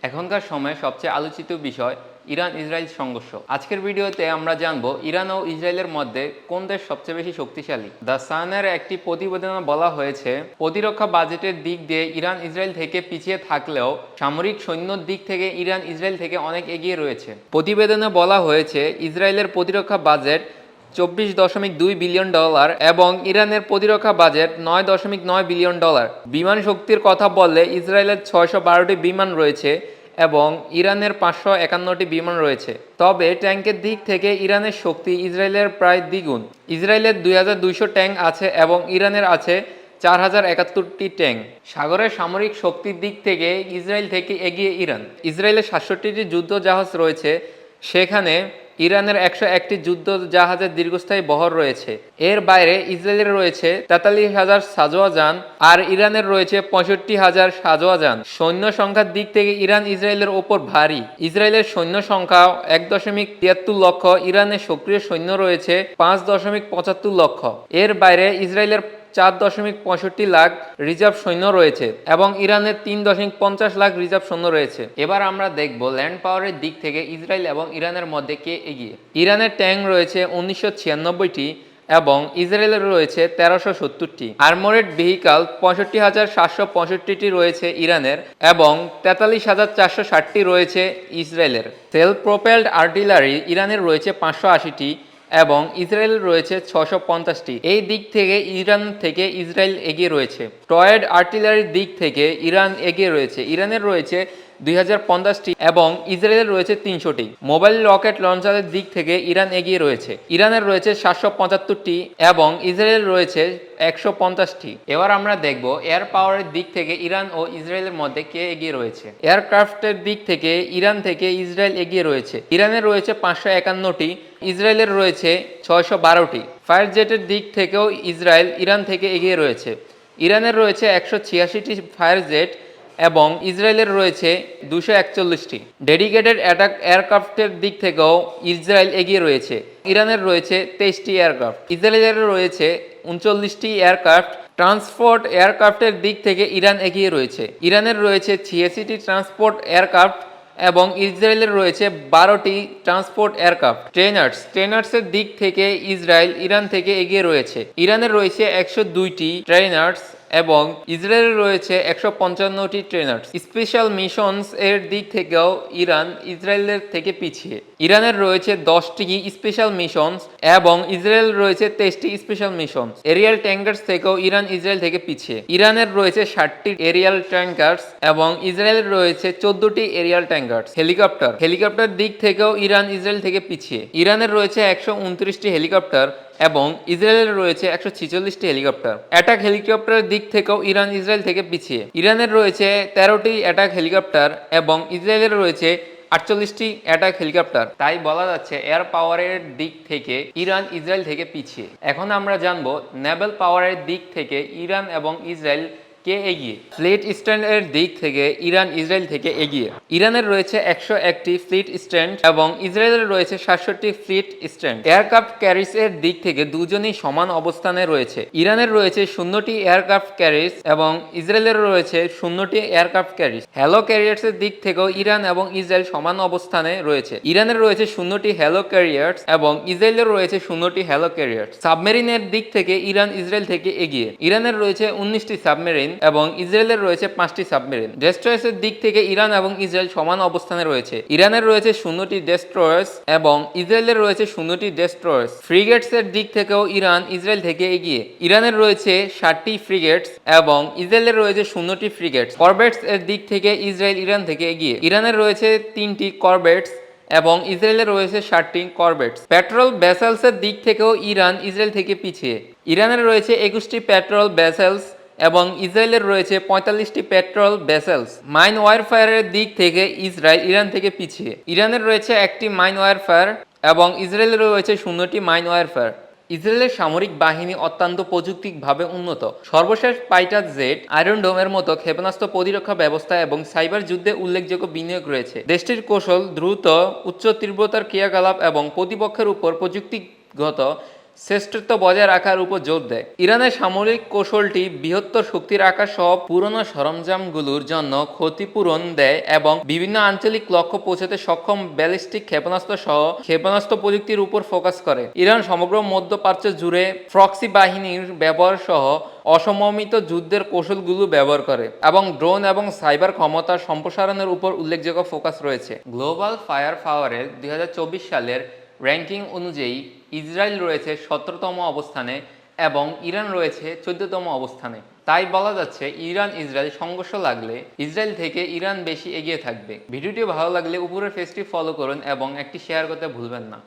এখনকার সময়ে সবচেয়ে আলোচিত বিষয় ইরান ইসরায়েল সংঘর্ষ। আজকের ভিডিওতে আমরা জানব ইরান ও ইসরায়েলের মধ্যে কোন দেশ সবচেয়ে বেশি শক্তিশালী। দ্য সানের একটি প্রতিবেদনে বলা হয়েছে, প্রতিরক্ষা বাজেটের দিক দিয়ে ইরান ইসরায়েল থেকে পিছিয়ে থাকলেও সামরিক সৈন্যর দিক থেকে ইরান ইসরায়েল থেকে অনেক এগিয়ে রয়েছে। প্রতিবেদনে বলা হয়েছে, ইসরায়েলের প্রতিরক্ষা বাজেট $24.2 বিলিয়ন এবং ইরানের প্রতিরক্ষা বাজেট $9.9 বিলিয়ন। বিমান শক্তির কথা বললে ইসরায়েলের 612টি বিমান রয়েছে এবং ইরানের 551টি বিমান রয়েছে। তবে ট্যাঙ্কের দিক থেকে ইরানের শক্তি ইসরায়েলের প্রায় দ্বিগুণ। ইসরায়েলের 2200 ট্যাঙ্ক আছে এবং ইরানের আছে 4071টি ট্যাঙ্ক। সাগরের সামরিক শক্তির দিক থেকে ইসরায়েল থেকে এগিয়ে ইরান। ইসরায়েলের 67টি যুদ্ধ জাহাজ রয়েছে, সেখানে ইরানের 101টি যুদ্ধ জাহাজের দীর্ঘস্থায়ী বহর রয়েছে। এর বাইরে ইসরায়েলের রয়েছে 43,000 সাঁজোয়া যান আর ইরানের রয়েছে 65,000 সাঁজোয়া যান। সৈন্য সংখ্যার দিক থেকে ইরান ইসরায়েলের ওপর ভারী। ইসরায়েলের সৈন্য সংখ্যা 1.73 লক্ষ, ইরানের সক্রিয় সৈন্য রয়েছে 5.75 লক্ষ। এর বাইরে ইসরায়েলের 4.65 লাখ রিজার্ভ সৈন্য রয়েছে এবং ইরানের 3.50 লাখ রিজার্ভ সৈন্য রয়েছে। এবার আমরা দেখব ল্যান্ড পাওয়ারের দিক থেকে ইসরায়েল এবং ইরানের মধ্যে কে এগিয়ে। ইরানের ট্যাঙ্ক রয়েছে 1996টি এবং ইসরায়েলের রয়েছে 1370টি। আর্মোরেড ভেহিকাল 65,765টি রয়েছে ইরানের এবং 43,460টি রয়েছে ইসরায়েলের। সেলফ প্রোপেলড আর্টিলারি ইরানের রয়েছে 580টি এবং ইসরায়েলের রয়েছে 650টি। এই দিক থেকে ইরান থেকে ইসরায়েল এগিয়ে রয়েছে। টয়েড আর্টিলারির দিক থেকে ইরান এগিয়ে রয়েছে। ইরানের রয়েছে 2050টি এবং ইসরায়েলের রয়েছে 300টি। মোবাইল রকেট লঞ্চারের দিক থেকে ইরান এগিয়ে রয়েছে। ইরানের রয়েছে 775টি এবং ইসরায়েলের রয়েছে 150টি। এবার আমরা দেখব এয়ার পাওয়ারের দিক থেকে ইরান ও ইসরায়েলের মধ্যে কে এগিয়ে রয়েছে। এয়ারক্রাফটের দিক থেকে ইরান থেকে ইসরায়েল এগিয়ে রয়েছে। ইরানের রয়েছে 551টি, ইসরায়েলের রয়েছে 612টি। ফায়ার জেটের দিক থেকেও ইসরায়েল ইরান থেকে এগিয়ে রয়েছে। ইরানের রয়েছে 186টি ফায়ার জেট এবং ইসরায়েলের রয়েছে 241টি। ডেডিকেটেড অ্যাটাক এয়ারক্রাফটের দিক থেকেও ইসরায়েল এগিয়ে রয়েছে। ইরানের রয়েছে 23টি এয়ারক্রাফট, ইসরায়েলের রয়েছে 39টি এয়ারক্রাফট। ট্রান্সপোর্ট এয়ারক্রাফটের দিক থেকে ইরান এগিয়ে রয়েছে। ইরানের রয়েছে 86টি ট্রান্সপোর্ট এয়ারক্রাফট এবং ইসরায়েলের রয়েছে 12টি ট্রান্সপোর্ট এয়ারক্রাফট। ট্রেনার্সের দিক থেকে ইসরায়েল ইরান থেকে এগিয়ে রয়েছে। ইরানের রয়েছে 102টি ট্রেনার্স এবং ইসরায়েলের রয়েছে 155টি ট্রেনার্স। স্পেশাল মিশনস এর দিক থেকেও ইরান ইসরায়েলের থেকে পিছিয়ে। ইরানের রয়েছে 10টি স্পেশাল মিশনস এবং ইসরায়েল রয়েছে 23টি স্পেশাল মিশনস। এরিয়াল ট্যাঙ্কার্স থেকেও ইরান ইসরায়েল থেকে পিছিয়ে। ইরানের রয়েছে 60টি এরিয়াল ট্যাঙ্কার্স এবং ইসরায়েলের রয়েছে 14টি এরিয়াল ট্যাঙ্কার্স। হেলিকপ্টার দিক থেকেও ইরান ইসরায়েল থেকে পিছিয়ে। ইরানের রয়েছে 129টি হেলিকপ্টার এবং ইসরায়েলের রয়েছে 146টি হেলিকপ্টার। অ্যাটাক হেলিকপ্টারের দিক থেকেও ইরান ইসরায়েল থেকে পিছিয়ে। ইরানের রয়েছে 13টি অ্যাটাক হেলিকপ্টার এবং ইসরায়েলের রয়েছে 48টি অ্যাটাক হেলিকপ্টার। তাই বলা যাচ্ছে এয়ার পাওয়ারের দিক থেকে ইরান ইসরায়েল থেকে পিছিয়ে। এখন আমরা জানবো নেভাল পাওয়ারের দিক থেকে ইরান এবং ইসরায়েল কে এগিয়ে। ফ্লিট স্ট্যান্ড এর দিক থেকে ইরান ইসরায়েল থেকে এগিয়ে। ইরানের রয়েছে 101টি ফ্লিট স্ট্যান্ড এবং ইসরায়েলের রয়েছে 67টি ফ্লিট স্ট্যান্ড। এয়ারক্রাফট ক্যারিজ এর দিক থেকে দুজনই সমান অবস্থানে রয়েছে। ইরানের রয়েছে 0টি এয়ারক্রাফট ক্যারিজ এবং ইসরায়েলের রয়েছে 0টি এয়ারক্রাফট ক্যারিজ। হ্যালো ক্যারিয়ার্স এর দিক থেকেও ইরান এবং ইসরায়েল সমান অবস্থানে রয়েছে। ইরানের রয়েছে 0টি হ্যালো ক্যারিয়ার্স এবং ইসরায়েলের রয়েছে 0টি হ্যালো ক্যারিয়ার্স। সাবমেরিনের দিক থেকে ইরান ইসরায়েল থেকে এগিয়ে। ইরানের রয়েছে 19টি সাবমেরিন এবং ইসরায়েলের রয়েছে 5টি সাবমেরিন। ডেস্ট্রয়ার্সের দিক থেকে ইরান এবং ইসরায়েল সমান অবস্থানে রয়েছে। ইরানের রয়েছে 0টি ডেস্ট্রয়ার্স এবং ইসরায়েলের রয়েছে 0টি ডেস্ট্রয়ার্স। ফ্রিগেটস এর দিক থেকেও ইরান ইসরায়েল থেকে এগিয়ে। ইরানের রয়েছে 60টি ফ্রিগেটস এবং ইসরায়েলের রয়েছে 0টি ফ্রিগেটস। করভেটস এর দিক থেকে ইসরায়েল ইরান থেকে এগিয়ে। ইরানের রয়েছে 3টি করভেটস এবং ইসরায়েলের রয়েছে 60টি করভেটস। পেট্রোল ভেসেলসের দিক থেকেও ইরান ইসরায়েল থেকে পিছিয়ে। ইরানের রয়েছে 21টি পেট্রোল ভেসেলস এবং ইসরায়েলের রয়েছে 45টি পেট্রোল ভেসেলস। মাইন ওয়ারফেয়ারের দিক থেকে ইসরায়েল ইরান থেকে পিছিয়ে। ইরানের রয়েছে 1টি মাইন ওয়ারফেয়ার এবং ইসরায়েলের রয়েছে 0টি মাইন ওয়ারফেয়ার। ইসরায়েলের সামরিক বাহিনী অত্যন্ত প্রযুক্তিগতভাবে উন্নত। সর্বশেষ ফাইটার জেট, আয়রন ডোমের মতো ক্ষেপণাস্ত্র প্রতিরক্ষা ব্যবস্থা এবং সাইবার যুদ্ধে উল্লেখযোগ্য বিনিয়োগ রয়েছে। দেশটির কৌশল, দ্রুত উচ্চ তীব্রতার ক্রিয়াকলাপ এবং প্রতিপক্ষের উপর প্রযুক্তিগত শ্রেষ্ঠত্ব বজায় রাখার উপর জোর দেয়। ইরানের সামরিক কৌশলটি বৃহত্তর শক্তির আকার সহ পুরনো সরঞ্জামগুলোর জন্য ক্ষতিপূরণ দেয় এবং বিভিন্ন আঞ্চলিক লক্ষ্য পৌঁছাতে সক্ষম ব্যালিস্টিক ক্ষেপণাস্ত্র সহ ক্ষেপণাস্ত্র প্রযুক্তির উপর ফোকাস করে। ইরান সমগ্র মধ্যপ্রাচ্য জুড়ে প্রক্সি বাহিনীর ব্যবহার সহ অসমমিত যুদ্ধের কৌশলগুলো ব্যবহার করে এবং ড্রোন এবং সাইবার ক্ষমতার সম্প্রসারণের উপর উল্লেখযোগ্য ফোকাস রয়েছে। গ্লোবাল ফায়ার পাওয়ারের 2024 সালের র্যাঙ্কিং অনুযায়ী ইসরায়েল রয়েছে 17তম অবস্থানে এবং ইরান রয়েছে 14তম অবস্থানে। তাই বলা যাচ্ছে ইরান ইসরায়েল সংঘর্ষ লাগলে ইসরায়েল থেকে ইরান বেশি এগিয়ে থাকবে। ভিডিওটি ভালো লাগলে উপরের পেজটি ফলো করুন এবং একটি শেয়ার করতে ভুলবেন না।